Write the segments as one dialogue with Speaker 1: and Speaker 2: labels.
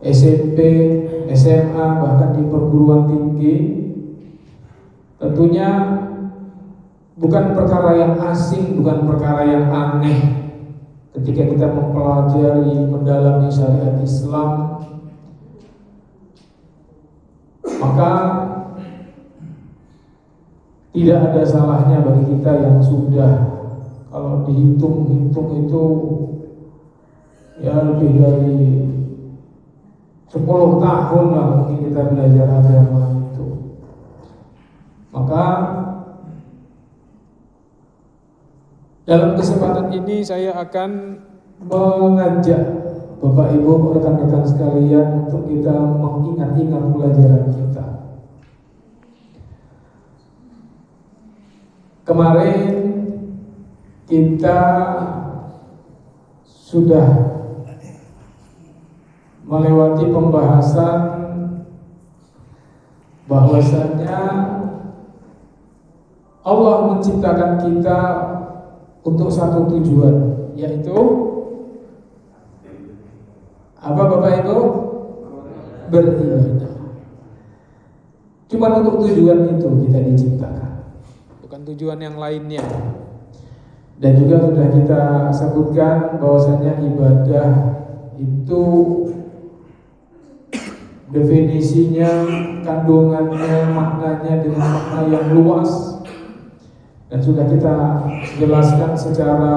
Speaker 1: SMP, SMA, bahkan di perguruan tinggi, tentunya bukan perkara yang asing, bukan perkara yang aneh ketika kita mempelajari, mendalami syariat Islam. Maka tidak ada salahnya bagi kita yang sudah, kalau dihitung-hitung itu ya lebih dari 10 tahun lah mungkin kita belajar agama itu. Maka dalam kesempatan ini saya akan mengajak Bapak Ibu rekan-rekan sekalian untuk kita mengingat-ingat pelajaran kita. Kemarin kita sudah melewati pembahasan bahwasanya Allah menciptakan kita untuk satu tujuan, yaitu apa Bapak Ibu? Beribadah. Cuma untuk tujuan itu kita diciptakan, bukan tujuan yang lainnya. Dan juga sudah kita sebutkan bahwasanya ibadah itu definisinya, kandungannya, maknanya dengan makna yang luas, dan sudah kita jelaskan secara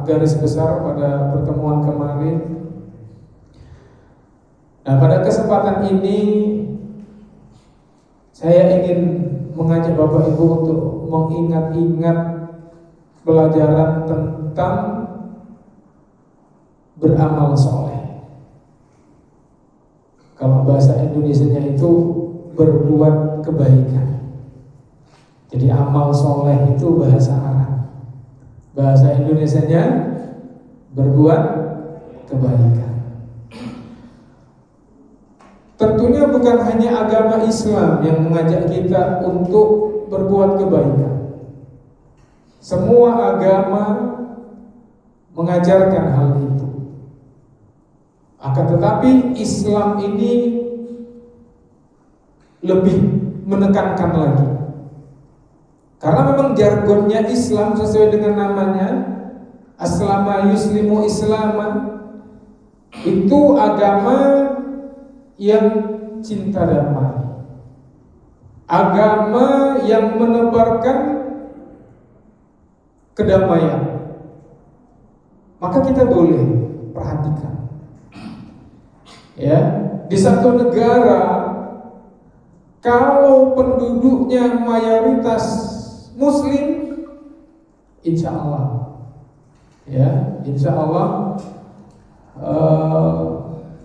Speaker 1: garis besar pada pertemuan kemarin. Nah, pada kesempatan ini saya ingin mengajak Bapak Ibu untuk mengingat-ingat pelajaran tentang beramal soleh. Kalau bahasa Indonesianya itu berbuat kebaikan. Jadi amal soleh itu bahasa Arab, bahasa Indonesianya berbuat kebaikan. Tentunya bukan hanya agama Islam yang mengajak kita untuk berbuat kebaikan. Semua agama mengajarkan hal itu. Akan tetapi Islam ini lebih menekankan lagi. Karena memang jargonnya Islam sesuai dengan namanya, aslama yuslimu islaman, itu agama yang cinta damai, agama yang menebarkan kedamaian. Maka kita boleh perhatikan, ya, di satu negara kalau penduduknya mayoritas Muslim, insya Allah, ya, insya Allah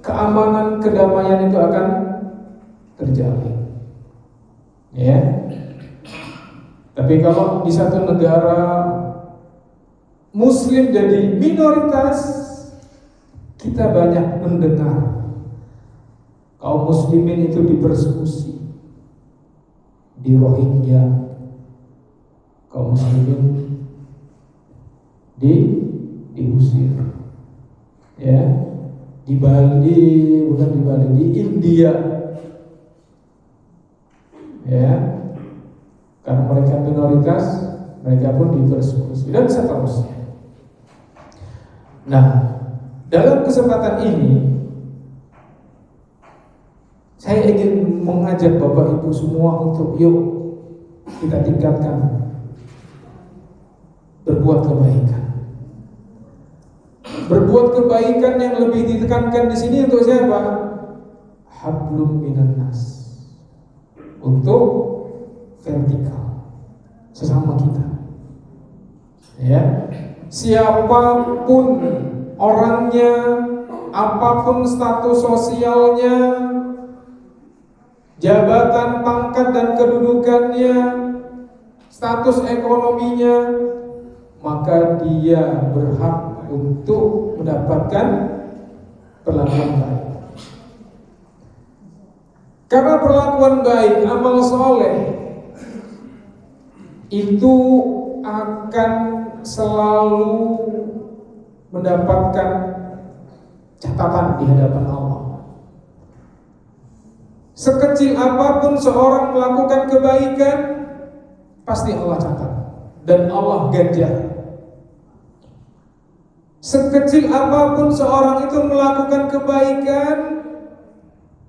Speaker 1: keamanan, kedamaian itu akan terjalin, ya. Tapi kalau di satu negara Muslim jadi minoritas, kita banyak mendengar kaum muslimin itu dipersekusi, di Rohingya, kaum muslimin diusir, ya, di Bali, bukan di Bali, di India, ya, karena mereka minoritas, mereka pun dipersekusi dan seterusnya. Nah, dalam kesempatan ini saya ingin mengajak Bapak Ibu semua untuk yuk kita tingkatkan berbuat kebaikan. Berbuat kebaikan yang lebih ditekankan di sini untuk siapa? Hablum minan nas. Untuk vertikal sesama kita. Ya. Siapapun orangnya, apapun status sosialnya, jabatan, pangkat dan kedudukannya, status ekonominya, maka dia berhak untuk mendapatkan perlakuan baik. Karena perlakuan baik, amal soleh itu akan selalu mendapatkan catatan di hadapan Allah. Sekecil apapun seorang melakukan kebaikan, pasti Allah catat dan Allah ganjar. Sekecil apapun seorang itu melakukan kebaikan,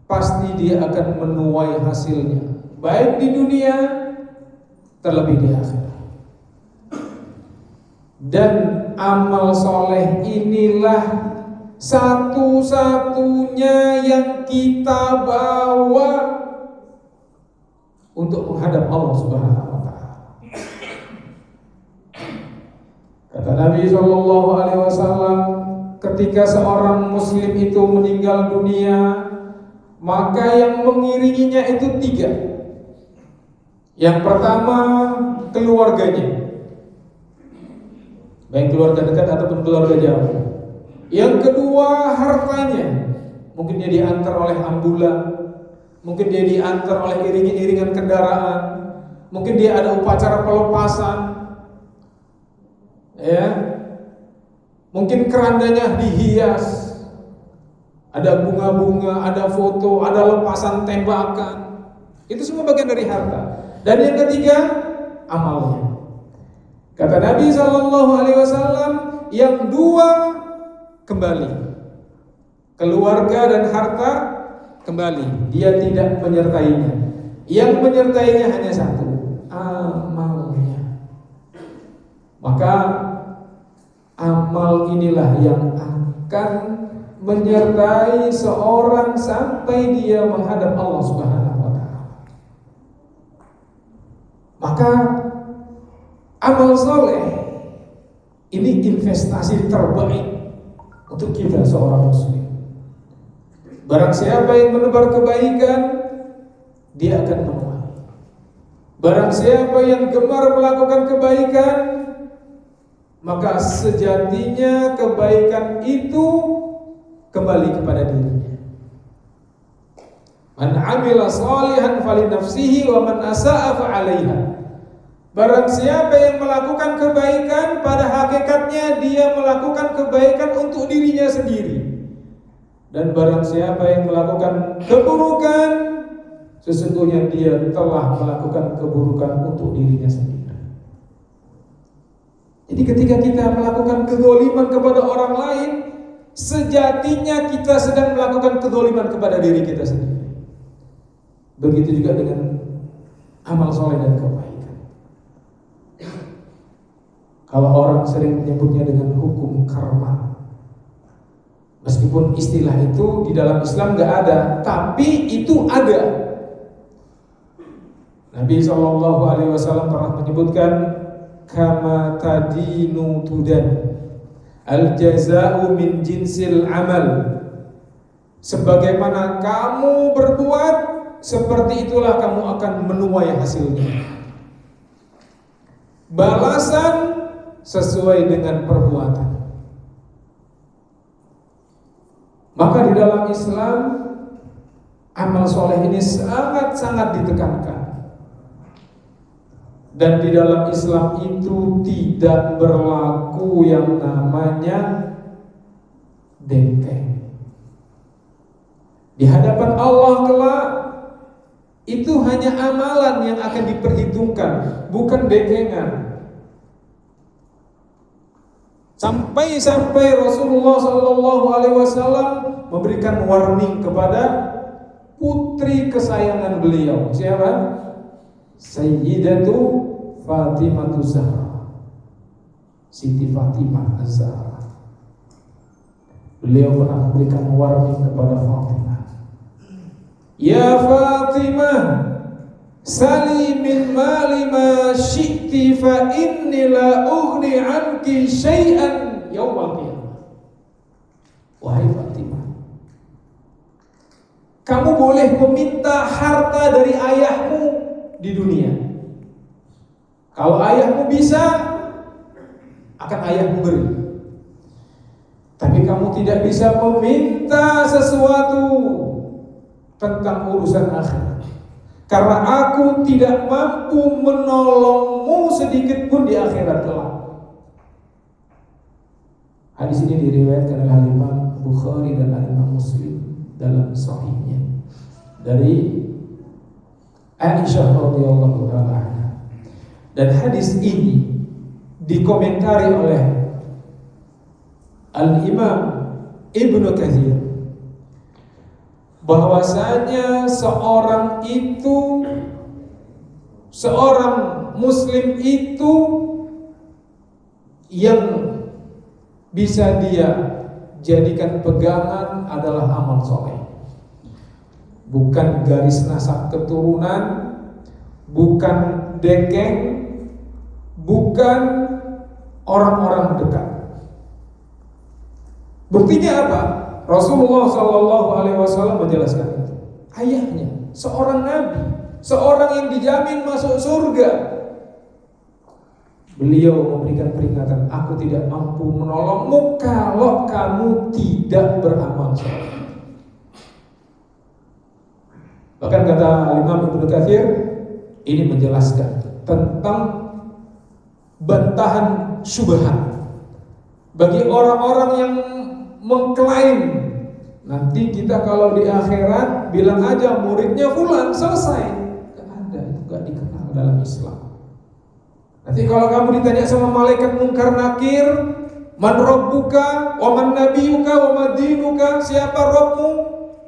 Speaker 1: pasti dia akan menuai hasilnya, baik di dunia terlebih di akhirat. Dan amal soleh inilah satu-satunya yang kita bawa untuk menghadap Allah Subhanahu wa Ta'ala. Kata Nabi SAW, ketika seorang muslim itu meninggal dunia, maka yang mengiringinya itu 3. Yang pertama, keluarganya, baik keluarga dekat ataupun keluarga jauh. Yang kedua, hartanya. Mungkin dia diantar oleh ambulan, mungkin dia diantar oleh iring-iringan kendaraan, mungkin dia ada upacara pelepasan, ya, mungkin kerandanya dihias, ada bunga-bunga, ada foto, ada lepasan tembakan. Itu semua bagian dari harta. Dan yang ketiga, amalnya. Kata Nabi SAW, yang 2 kembali, keluarga dan harta kembali, dia tidak menyertainya. Yang menyertainya hanya 1, amalnya. Maka amal inilah yang akan menyertai seorang sampai dia menghadap Allah Subhanahu wa Ta'ala. Maka amal soleh ini investasi terbaik untuk kita seorang muslim. Barang siapa yang menebar kebaikan, dia akan menuai. Barang siapa yang gemar melakukan kebaikan, maka sejatinya kebaikan itu kembali kepada dirinya. Man 'amila shalihan falinafsihi wa man asa'a fa'alaiha. Barang siapa yang melakukan kebaikan, pada hakikatnya dia melakukan kebaikan untuk dirinya sendiri. Dan barang siapa yang melakukan keburukan, sesungguhnya dia telah melakukan keburukan untuk dirinya sendiri. Jadi ketika kita melakukan kezaliman kepada orang lain, sejatinya kita sedang melakukan kezaliman kepada diri kita sendiri. Begitu juga dengan amal soleh dan kebaikan. Kalau orang sering menyebutnya dengan hukum karma, meskipun istilah itu di dalam Islam gak ada, tapi itu ada. Nabi SAW pernah menyebutkan, kama tadinu tudan, al jaza'u min jinsil amal. Sebagaimana kamu berbuat, seperti itulah kamu akan menuai hasilnya. Balasan sesuai dengan perbuatan. Maka di dalam Islam, amal soleh ini sangat-sangat ditekankan. Dan di dalam Islam itu tidak berlaku yang namanya bengkek. Di hadapan Allah kelak, itu hanya amalan yang akan diperhitungkan, bukan bengkengan. Sampai Rasulullah SAW memberikan warning kepada putri kesayangan beliau. Siapa? Sayyidatu Fatimah Zahra, Siti Fatimah Az-Zahra. Beliau pernah memberikan warning kepada Fatimah. Ya Fatimah, sali min mali ma syi'ti fa inni la ughni anki syai'an yaumal qiyamah. Wahai Fatimah, kamu boleh meminta harta dari ayahmu di dunia. Kalau ayahmu bisa, akan ayahmu beri. Tapi kamu tidak bisa meminta sesuatu tentang urusan akhirat, karena aku tidak mampu menolongmu sedikit pun di akhirat kelak. Hadis ini diriwayatkan oleh Imam Bukhari dan Imam Muslim dalam sahihnya. dari Aisyah radhiyallahu taala anha. Dan hadis ini dikomentari oleh Al-Imam Ibnu Katsir bahwasanya seorang muslim itu yang bisa dia jadikan pegangan adalah amal soleh, bukan garis nasab keturunan, bukan dekeng, bukan orang-orang dekat. Buktinya apa? Rasulullah SAW menjelaskan itu. Ayahnya seorang nabi, seorang yang dijamin masuk surga. Beliau memberikan peringatan, aku tidak mampu menolongmu kalau kamu tidak beramal saleh. Bahkan kata Imam Ibnu Katsir, ini menjelaskan tentang bantahan syubhat bagi orang-orang yang mengklaim nanti kita kalau di akhirat bilang aja muridnya fulan, selesai. Gak ada, itu gak dikenal dalam Islam. Nanti kalau kamu ditanya sama malaikat mungkar nakir, man rabbuka wa man nabiyuka wa ma dinuka, siapa Rabbmu,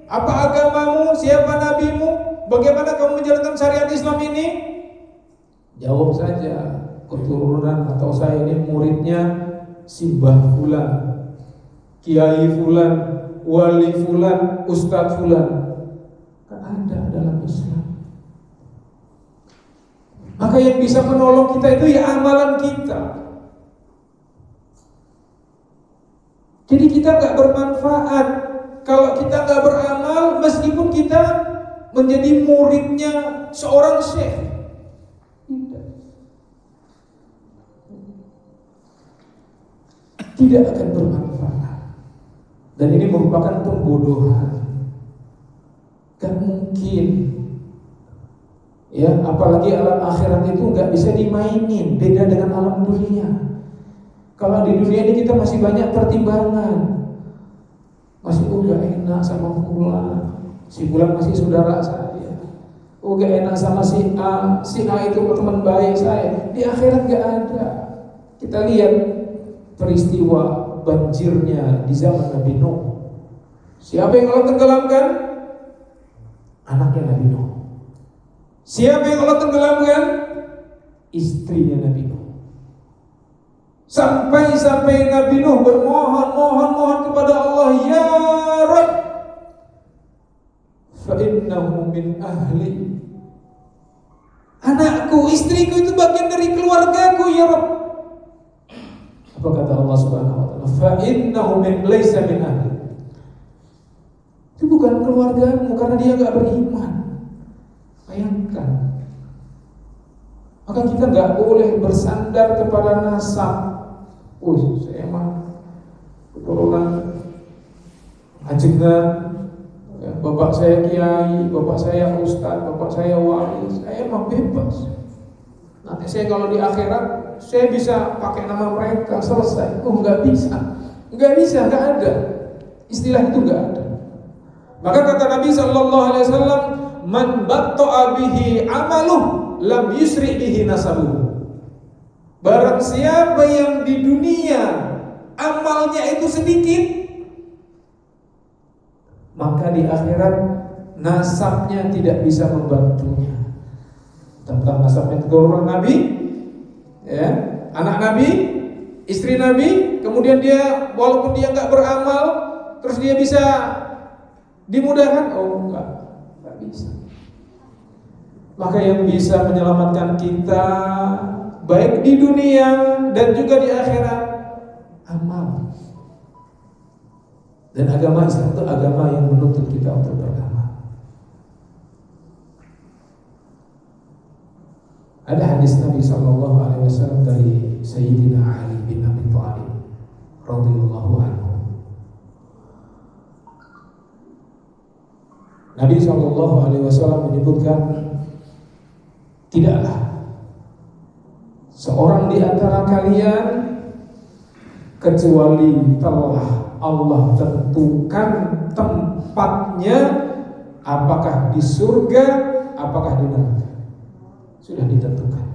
Speaker 1: apa agamamu, siapa nabimu, bagaimana kamu menjalankan syariat Islam ini? Jawab saja, keturunan atau saya ini muridnya si Mbah fulan, kiai fulan, wali fulan, ustadz fulan. Kan ada dalam Islam. Maka yang bisa menolong kita itu ya amalan kita. Jadi kita gak bermanfaat kalau kita gak beramal, meskipun kita menjadi muridnya seorang syekh. Tidak akan bermanfaat. Dan ini merupakan pembodohan. Gak mungkin. Ya, apalagi alam akhirat itu nggak bisa dimainin, beda dengan alam dunia. Kalau di dunia ini kita masih banyak pertimbangan, masih gak enak sama fulan, si fulan masih saudara saya, gak enak sama si A itu teman baik saya. Di akhirat nggak ada. Kita lihat peristiwa banjirnya di zaman Nabi Nuh. Siapa yang Allah tenggelamkan? Anaknya Nabi Nuh. Siapa yang Allah tenggelamkan? Istrinya Nabi Nuh. Sampai Nabi Nuh bermohon kepada Allah, ya Rabb, fa innahu min ahli. Anakku, istriku itu bagian dari keluargaku, ya Rabb. Apa kata Allah Subhanahu wa taala? Fa innahu min laysa min ahli. Itu bukan keluargamu karena dia enggak beriman. Bayangkan. Maka kita nggak boleh bersandar kepada nasab. Saya mah keturunan ajengan, ya, bapak saya kiai, bapak saya ustadz, bapak saya wali. Saya mah bebas. Nanti saya kalau di akhirat saya bisa pakai nama mereka, selesai. Nggak bisa, nggak ada. Istilah itu nggak ada. Maka kata Nabi SAW, man batta'a bihi amaluh lam yusri bihi nasabuh. Barang siapa yang di dunia amalnya itu sedikit, maka di akhirat nasabnya tidak bisa membantunya. Tentang nasabnya keturunan Nabi, ya, anak Nabi, istri Nabi, kemudian dia walaupun dia nggak beramal, terus dia bisa dimudahkan? Enggak bisa. Maka yang bisa menyelamatkan kita baik di dunia dan juga di akhirat, amal. Dan agama Islam itu agama yang menuntut kita untuk beramal. Ada hadis Nabi SAW dari Sayyidina Ali bin Abi Thalib radhiyallahu anhu. Nabi SAW menyebutkan, tidaklah seorang di antara kalian kecuali telah Allah tentukan tempatnya apakah di surga, apakah di neraka. Sudah ditentukan,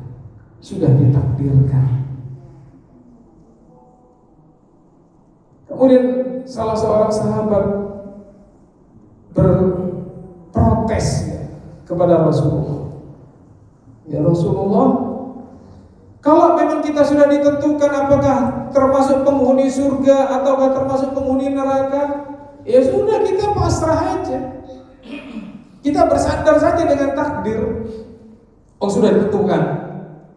Speaker 1: sudah ditakdirkan. Kemudian salah seorang sahabat berprotes kepada Rasulullah. Ya Rasulullah, kalau memang kita sudah ditentukan apakah termasuk penghuni surga ataukah termasuk penghuni neraka, ya sudah, kita pasrah aja. Kita bersandar saja dengan takdir. Oh, sudah ditentukan.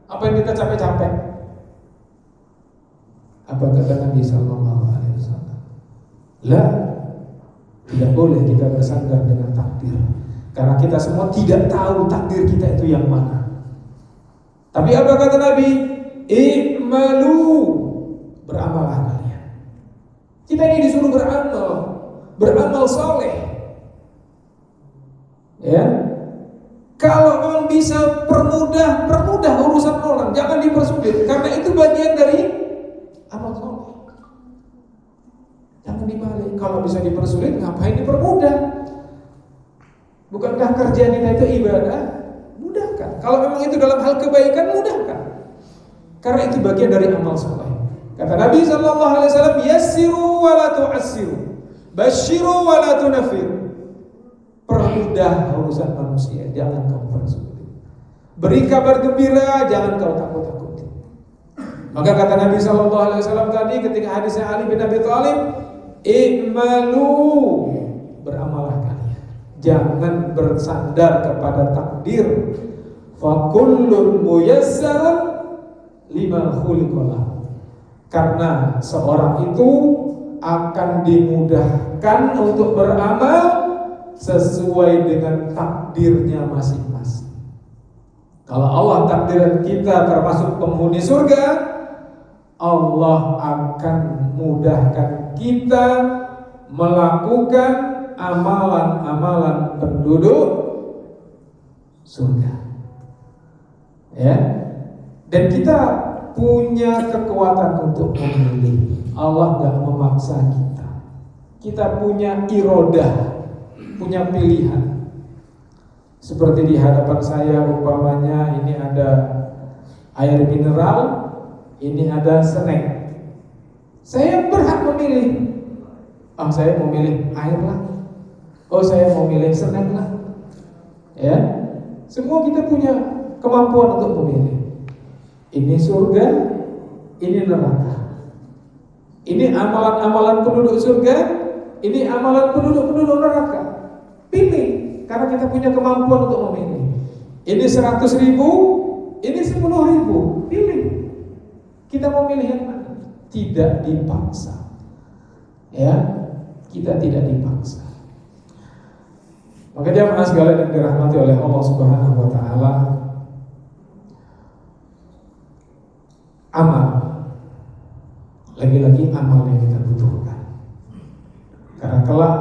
Speaker 1: Apa yang kita capek-capek? Apa kata Nabi sallallahu alaihi wasallam? La, tidak boleh kita bersandar dengan takdir. Karena kita semua tidak tahu takdir kita itu yang mana. Tapi apa kata Nabi? I'malu, beramalah kalian. Kita ini disuruh beramal saleh. Ya, kalau memang bisa permudah urusan orang, jangan dipersulit, karena itu bagian dari amal saleh. Jangan dibalik. Kalau bisa dipersulit, ngapain dipermudah? Bukankah kerja kita itu ibadah? Mudahkan. Kalau memang itu dalam hal kebaikan, mudahkan. Karena itu bagian dari amal saleh. Kata Nabi sallallahu alaihi wasallam, yassiru wa la tu'assiru, basyiru wa la tunaffiru. Permudah urusan manusia, jangan kau persulit. Beri kabar gembira, jangan kau takut-takuti. Maka kata Nabi sallallahu alaihi wasallam tadi ketika hadisnya Ali bin Abi Thalib, i'malu, beramalah kalian. Jangan bersandar kepada takdir. Fa kullun muyassarun lima khuliqa. Karena seorang itu akan dimudahkan untuk beramal sesuai dengan takdirnya masing-masing. Kalau Allah takdirkan kita termasuk penghuni surga, Allah akan mudahkan kita melakukan amalan-amalan penduduk surga. Ya. Dan kita punya kekuatan untuk memilih. Allah gak memaksa kita. Kita punya irodah, punya pilihan. Seperti di hadapan saya umpamanya ini ada air mineral, ini ada snack. Saya berhak memilih. Oh, saya mau milih air lah. Oh, saya mau milih snack lah. Ya, semua kita punya kemampuan untuk memilih. Ini surga, ini neraka. Ini amalan-amalan penduduk surga, ini amalan penduduk neraka. Pilih, karena kita punya kemampuan untuk memilih. Ini 100.000, ini 10.000. Pilih. Kita mau milih yang mana? Tidak dipaksa. Ya, kita tidak dipaksa. Maka jamaah sekalian yang dirahmati oleh Allah Subhanahu wa taala, amal, lagi-lagi amal yang kita butuhkan. Karena kelak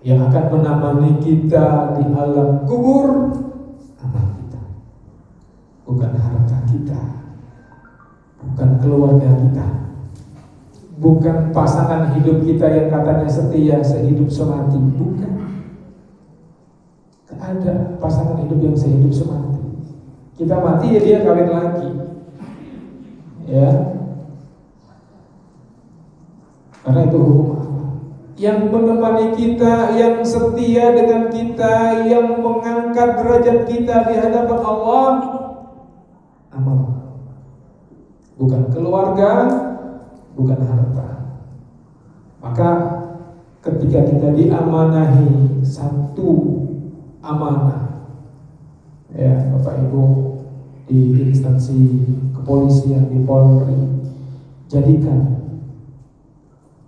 Speaker 1: yang akan menemani kita di alam kubur, amal kita, bukan harta kita, bukan keluarga kita, bukan pasangan hidup kita yang katanya setia sehidup semati, bukan. Ada pasangan hidup yang sehidup semati. Kita mati ya dia kawin lagi. Ya. Karena itu hukum Allah. Yang menemani kita, yang setia dengan kita, yang mengangkat derajat kita di hadapan Allah, amal. Bukan keluarga, bukan harta. Maka ketika kita diamanahi satu amanah, ya Bapak Ibu di instansi kepolisian, di Polri, jadikan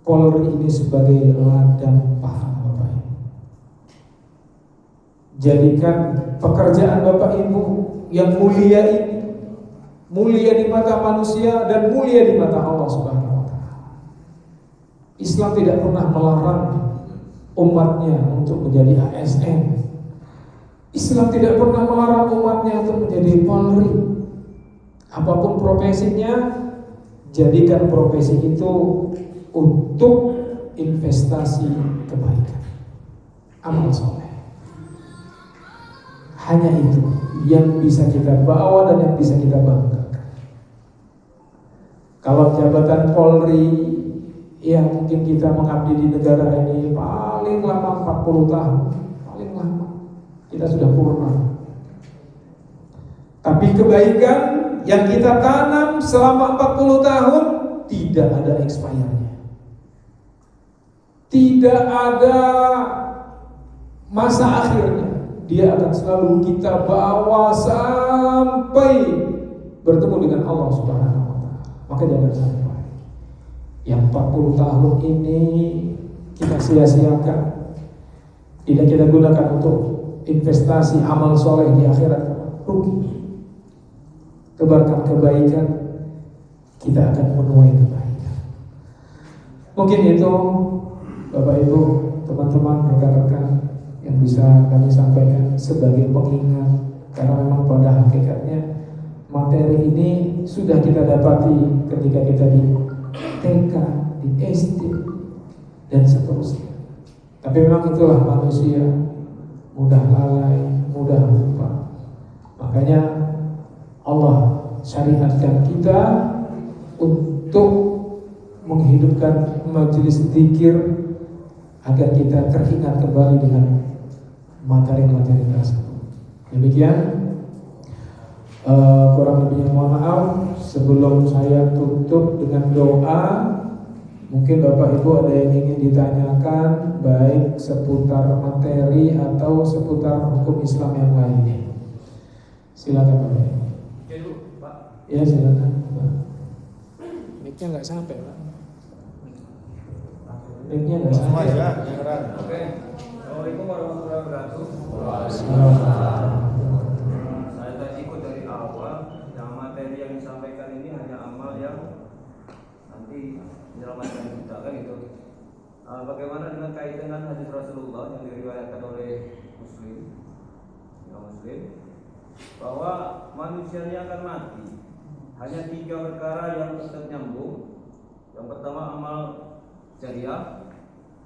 Speaker 1: Polri ini sebagai ladang pahala Bapak Ibu. Jadikan pekerjaan Bapak Ibu yang mulia ini mulia di mata manusia dan mulia di mata Allah Subhanahu wa taala. Islam tidak pernah melarang umatnya untuk menjadi ASN. Islam tidak pernah melarang umatnya untuk menjadi Polri. Apapun profesinya, jadikan profesi itu untuk investasi kebaikan, amal soleh. Hanya itu yang bisa kita bawa dan yang bisa kita banggakan. Kalau jabatan Polri, ya mungkin kita mengabdi di negara ini paling lama 40 tahun, paling lama kita sudah purna. Tapi kebaikan yang kita tanam selama 40 tahun tidak ada expirednya, tidak ada masa akhirnya. Dia akan selalu kita bawa sampai bertemu dengan Allah Subhanahu wa Ta'ala. Maka jangan sampai yang 40 tahun ini kita sia-siakan, tidak kita gunakan untuk investasi amal soleh di akhirat, rugi. Tebarkan kebaikan, kita akan menuai kebaikan. Mungkin itu Bapak Ibu, teman-teman, rekan-rekan yang bisa kami sampaikan sebagai pengingat, karena memang pada hakikatnya materi ini sudah kita dapati ketika kita di TK, di SD, dan seterusnya. Tapi memang itulah manusia, mudah lalai, mudah lupa. Makanya Allah syariatkan kita untuk menghidupkan majelis zikir agar kita teringat kembali dengan materi-materi tersebut. Demikian, kurang lebihnya mohon maaf. Sebelum saya tutup dengan doa, mungkin Bapak Ibu ada yang ingin ditanyakan, baik seputar materi atau seputar hukum Islam yang lainnya. Silakan Bapak Ibu. Ya silakan. Mic-nya nggak sampai Pak. Mic-nya nggak sampai.
Speaker 2: Oke. Assalamualaikum warahmatullahi wabarakatuh. Saya tadi ikut dari awal. Yang materi yang disampaikan ini hanya amal yang nanti menyelamatkan kita, kan itu. Bagaimana dengan kaitan dengan hadis Rasulullah yang diriwayatkan oleh Muslim, bahwa manusia ini akan mati. Hanya 3 perkara yang tetap nyambung. Yang pertama amal jariah,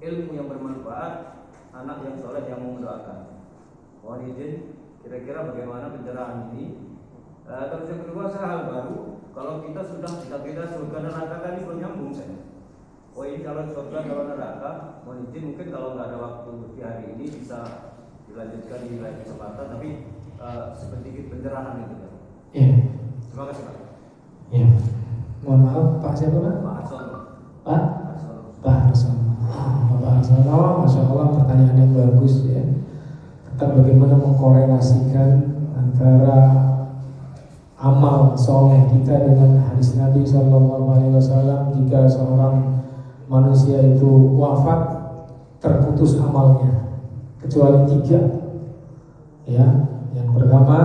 Speaker 2: ilmu yang bermanfaat, anak yang soleh yang mendoakan. Mohon izin, kira-kira bagaimana pencerahan ini? Terus yang kedua, hal baru. Kalau kita sudah beda surga dan neraka kan belum nyambung saya. Oh ini kalau surga kalau neraka, mohon izin mungkin kalau nggak ada waktu di hari ini bisa dilanjutkan di lain kesempatan. Tapi sedikit pencerahan itu.
Speaker 1: Iya.
Speaker 2: Terima kasih Pak.
Speaker 1: Ya, mohon maaf Pak siapa Pak?
Speaker 2: Pak Arsono.
Speaker 1: Pak? Pak Arsono. Pak Arsono, Masya Allah pertanyaan yang bagus ya. Tentang bagaimana mengkorelasikan antara amal soleh kita dengan hadis Nabi SAW. Jika seorang manusia itu wafat, terputus amalnya kecuali 3. Ya, yang pertama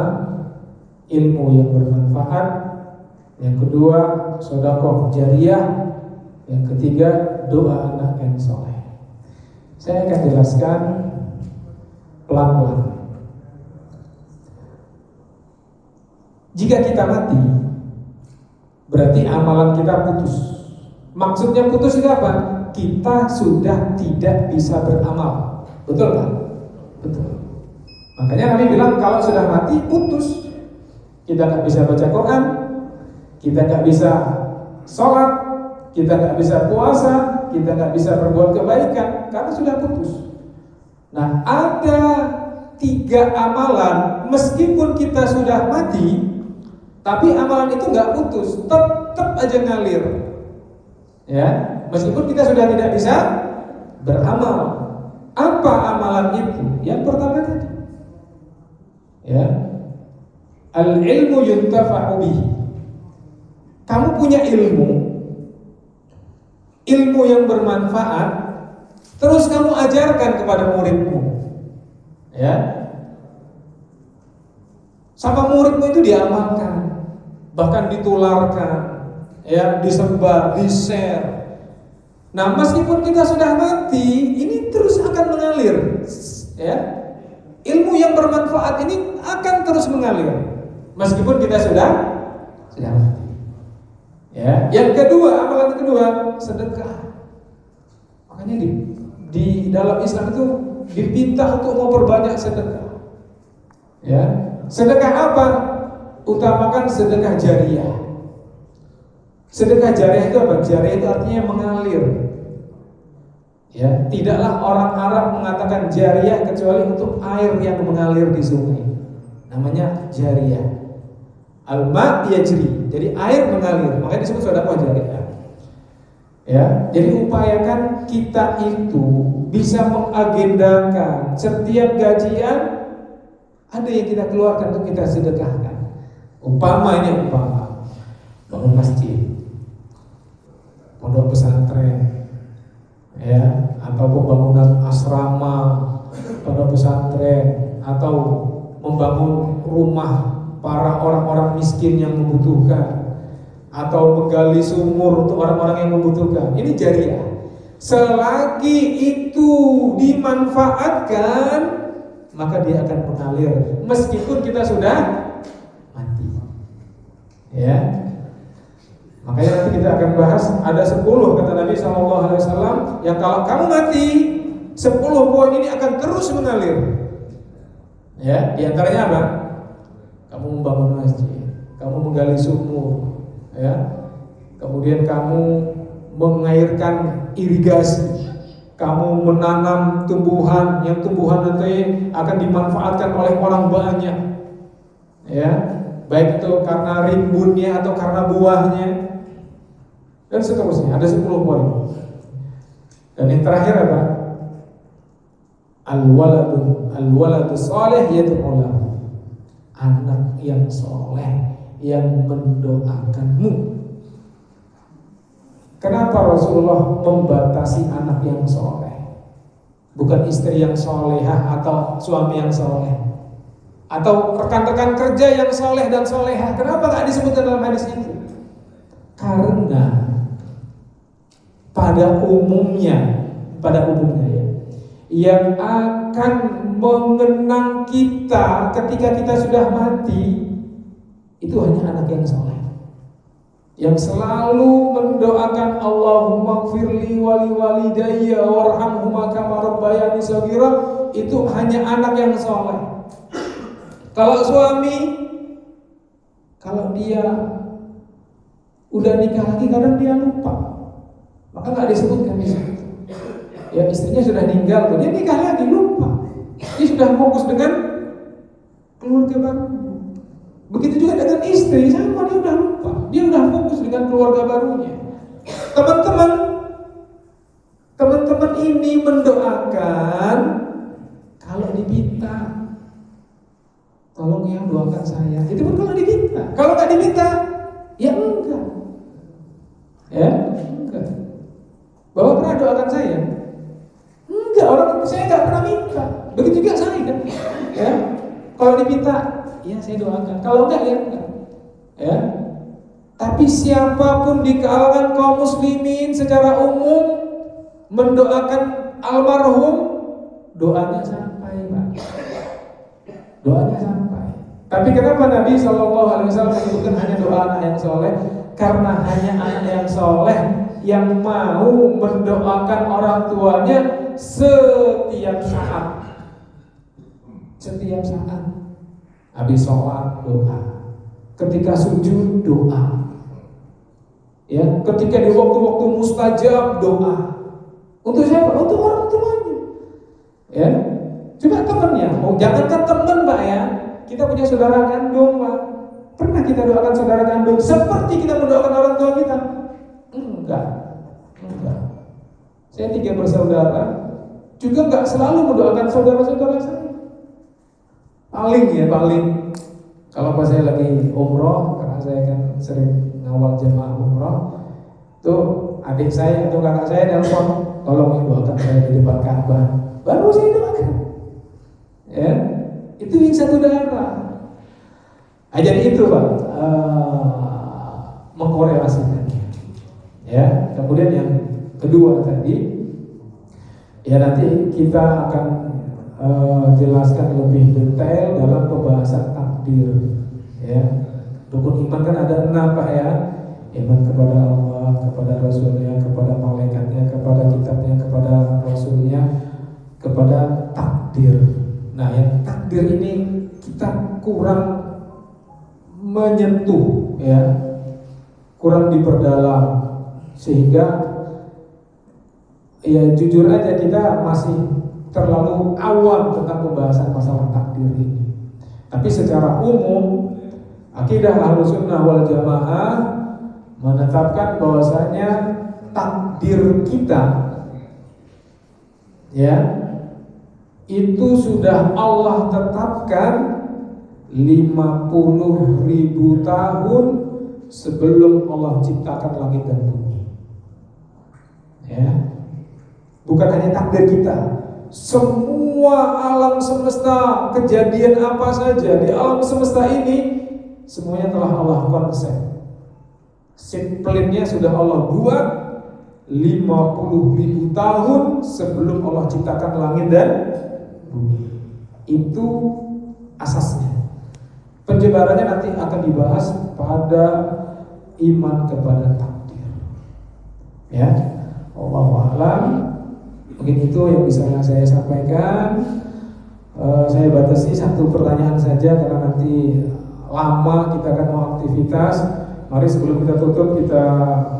Speaker 1: ilmu yang bermanfaat. Yang kedua, sedekah jariah. Yang ketiga, doa anak yang soleh. Saya akan jelaskan pelan-pelan. Jika kita mati, berarti amalan kita putus. Maksudnya putus itu apa? Kita sudah tidak bisa beramal. Betul kan? Betul. Makanya Nabi bilang kalau sudah mati, putus. Kita nggak bisa baca Quran, kita nggak bisa sholat, kita nggak bisa puasa, kita nggak bisa berbuat kebaikan karena sudah putus. Nah, ada 3 amalan meskipun kita sudah mati, tapi amalan itu nggak putus, tetap aja ngalir. Ya, meskipun kita sudah tidak bisa beramal. Apa amalan itu? Yang pertama tadi, ya, al-ilmu yuntafa'u bihi. Kamu punya ilmu yang bermanfaat, terus kamu ajarkan kepada muridmu, ya. Sama muridmu itu diamalkan, bahkan ditularkan, ya, disebar, di-share. Nah, meskipun kita sudah mati, ini terus akan mengalir, ya. Ilmu yang bermanfaat ini akan terus mengalir, meskipun kita sudah mati. Ya, yang kedua, amalan kedua, sedekah. Makanya di dalam Islam itu dipinta untuk memperbanyak sedekah. Ya, sedekah apa? Utamakan sedekah jariah. Sedekah jariah itu apa? Jariah itu artinya mengalir. Ya, tidaklah orang Arab mengatakan jariah kecuali untuk air yang mengalir di sungai. Namanya jariah. Al-ma yajri. Jadi air mengalir, makanya disebut sedekah jariah. Ya, jadi upayakan kita itu bisa mengagendakan setiap gajian ada yang kita keluarkan untuk kita sedekahkan. Umpama bangun masjid, pondok pesantren, ya, atau pembangunan asrama, pondok pesantren, atau membangun rumah para orang-orang miskin yang membutuhkan, atau menggali sumur untuk orang-orang yang membutuhkan. Ini jariah. Selagi itu dimanfaatkan, maka dia akan mengalir meskipun kita sudah mati. Ya. Makanya nanti kita akan bahas ada 10 kata Nabi SAW yang kalau kamu mati 10 poin ini akan terus mengalir. Ya, di antaranya apa? Kamu membangun masjid, kamu menggali sumur, ya, kemudian kamu mengairkan irigasi, kamu menanam tumbuhan yang tumbuhan nanti akan dimanfaatkan oleh orang banyak, ya, baik itu karena rimbunnya atau karena buahnya, dan seterusnya. Ada 10 poin. Dan yang terakhir apa? Al-waladu salih yad'ulahu. Anak yang soleh yang mendoakanmu. Kenapa Rasulullah membatasi anak yang soleh? Bukan istri yang solehah atau suami yang soleh, atau rekan-rekan kerja yang soleh dan solehah. Kenapa gak disebutkan dalam hadis itu? Karena pada umumnya ya, yang akan mengenang kita ketika kita sudah mati itu hanya anak yang soleh, yang selalu mendoakan Allahumma gfirli wali walidayya warhamhuma kama rabbayani shaghira. Itu hanya anak yang soleh. Kalau suami, kalau dia udah nikah lagi kadang dia lupa, maka nggak disebutkan di situ. Ya, istrinya sudah meninggal, dia nikah lagi lupa. Dia sudah fokus dengan keluarga baru. Begitu juga dengan istri, sama dia udah lupa. Dia udah fokus dengan keluarga barunya. Teman-teman ini mendoakan kalau diminta, tolong ya doakan saya. Itu pun kalau diminta. Kalau nggak diminta, ya enggak. Ya, enggak. Bapak pernah doakan saya? Enggak, saya nggak pernah minta. Begitu juga saya kan. Ya, kalau diminta, ya saya doakan. Kalau enggak, ya enggak. Ya. Tapi siapapun di kalangan kaum muslimin secara umum mendoakan almarhum, doanya sampai, Pak. Doanya sampai. Tapi kenapa Nabi SAW menyebutkan hanya doa anak yang soleh? Karena hanya anak yang soleh yang mau mendoakan orang tuanya setiap saat. Setiap saat. Habis sholat doa, ketika sujud doa, ya, ketika di waktu-waktu mustajab doa. Untuk siapa? Untuk orang tuanya. Ya, coba temannya. Oh, jangankan teman, Pak, ya. Kita punya saudara kandung, Pak. Pernah kita doakan saudara kandung seperti kita mendoakan orang tua kita? Enggak. Saya 3 bersaudara, juga enggak selalu mendoakan saudara-saudara saya. Paling kalau pas saya lagi umroh, karena saya kan sering ngawal jemaah umroh, tuh adik saya atau kakak saya nelpon, tolong doakan saya di depan Ka'bah. Baru saya doakan. Ya, itu yang satu darah. Jadi itu, Pak, mengkorelasikannya. Ya, kemudian yang kedua tadi, ya nanti kita akan jelaskan lebih detail dalam pembahasan takdir. Ya, rukun iman kan ada 6, Pak, ya. Iman kepada Allah, kepada Rasulnya, kepada malaikatnya, kepada kitabnya, kepada Rasulnya, kepada takdir. Nah, yang takdir ini kita kurang menyentuh, ya, kurang diperdalam, sehingga ya jujur aja kita masih terlalu awam tentang pembahasan masalah takdir ini. Tapi secara umum akidah Ahlussunnah wal Jamaah menetapkan bahwasanya takdir kita, ya, itu sudah Allah tetapkan 50.000 tahun sebelum Allah ciptakan langit dan bumi. Ya. Bukan hanya takdir kita, semua alam semesta, kejadian apa saja di alam semesta ini semuanya telah Allah konsep. Plan-nya sudah Allah buat 50.000 tahun sebelum Allah ciptakan langit dan bumi. Itu asasnya. Penjebarannya nanti akan dibahas pada iman kepada takdir. Ya, Allahu a'lam. Mungkin itu yang bisa saya sampaikan. Saya batasi satu pertanyaan saja karena nanti lama kita akan mau aktivitas. Mari sebelum kita tutup kita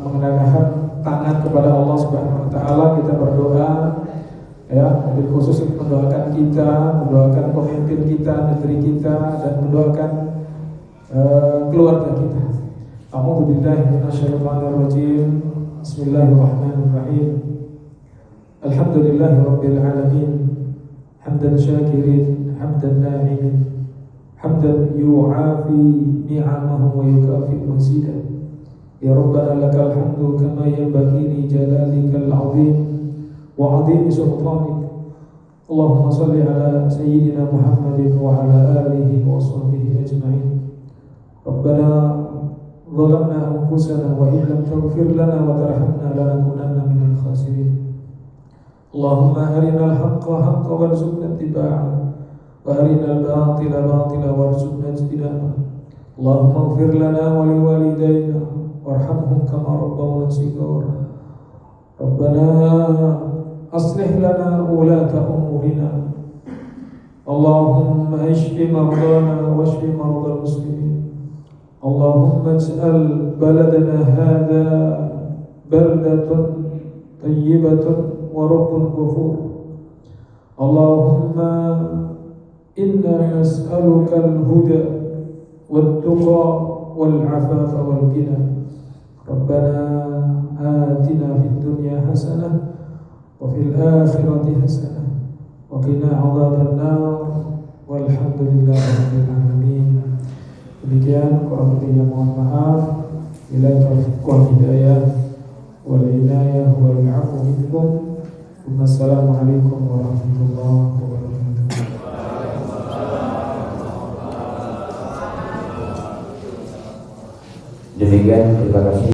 Speaker 1: mengenadahkan tangan kepada Allah Subhanahu wa taala, kita berdoa, ya, lebih khusus untuk mendoakan kita, mendoakan pemimpin kita, negeri kita, dan mendoakan keluarga kita. A'udzubillahi minasyaitonirrajim. Bismillahirrahmanirrahim. Alhamdulillahirabbil alamin. Hamdan syakirin, hamdan na'imin, hamdan yu'afi ni'amahu wa yukafi mazidah. Ya Rabbana lakal hamdu kama yanbaghi li jalalikal 'azim wa 'azimi sultanik. Allahumma shalli ala sayyidina Muhammadin wa ala alihi wa sahbihi ajma'in. Rabbana zalamna anfusana wa in lam taghfir lana wa tarhamna lanakunanna minal khasirin. Allahumma arinal haqqa haqqan warzuqna ittiba'ah wa arinal batila batila warzuqna ijtinabah. Allahumma ighfir lana wa liwalidayna warhamhum kama rabbawna shighara. Rabbana aslih lana ulata umurina. Allahumma ishfi mardana washfi mardal muslimin. Allahumma ij'al baladana hadha baldatan tayyibatan wa rabbun ghafur. Allahumma inna nas'aluka al-huda wat-tuqa wal-'afafa wal-ghina. Rabbana atina fid dunya hasanah wa fil akhirati hasanah wa qina 'adzaban nar. Walhamdulillahi rabbil alamin. Demikian kurang lebihnya mohon maaf. Bila taufiq wal hidayah wal inayah wal 'afwu minkum. Wassalamualaikum warahmatullahi wabarakatuh.
Speaker 3: Demikian, terima kasih.